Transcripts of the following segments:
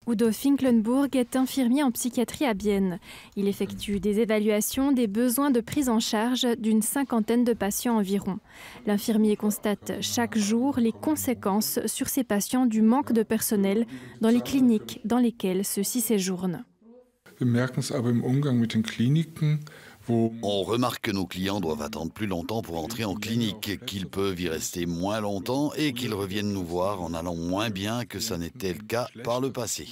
Udo Finklenburg est infirmier en psychiatrie à Bienne. Il effectue des évaluations des besoins de prise en charge d'une cinquantaine de patients environ. L'infirmier constate chaque jour les conséquences sur ces patients du manque de personnel dans les cliniques dans lesquelles ceux-ci séjournent. On remarque que nos clients doivent attendre plus longtemps pour entrer en clinique, qu'ils peuvent y rester moins longtemps et qu'ils reviennent nous voir en allant moins bien que ça n'était le cas par le passé.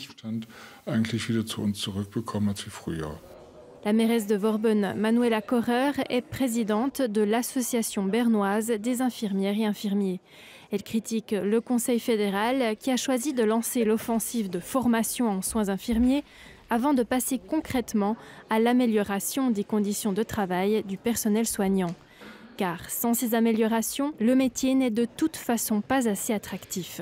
La mairesse de Worben, Manuela Korrer, est présidente de l'Association bernoise des infirmières et infirmiers. Elle critique le Conseil fédéral qui a choisi de lancer l'offensive de formation en soins infirmiers avant de passer concrètement à l'amélioration des conditions de travail du personnel soignant. Car sans ces améliorations, le métier n'est de toute façon pas assez attractif.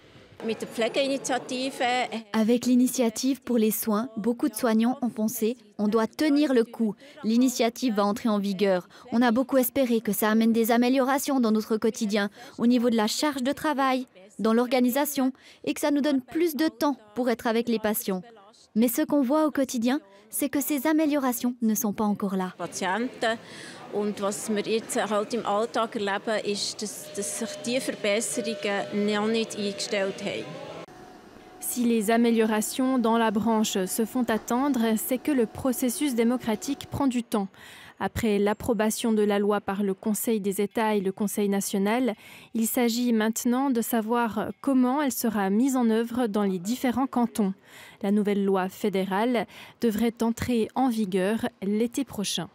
Avec l'initiative pour les soins, beaucoup de soignants ont pensé « on doit tenir le coup, l'initiative va entrer en vigueur ». On a beaucoup espéré que ça amène des améliorations dans notre quotidien, au niveau de la charge de travail, dans l'organisation, et que ça nous donne plus de temps pour être avec les patients. Mais ce qu'on voit au quotidien, c'est que ces améliorations ne sont pas encore là. Und was wir jetzt halt im Alltag erleben, ist, dass sich diese Verbesserungen noch nicht eingestellt haben. Si les améliorations dans la branche se font attendre, c'est que le processus démocratique prend du temps. Après l'approbation de la loi par le Conseil des États et le Conseil national, il s'agit maintenant de savoir comment elle sera mise en œuvre dans les différents cantons. La nouvelle loi fédérale devrait entrer en vigueur l'été prochain.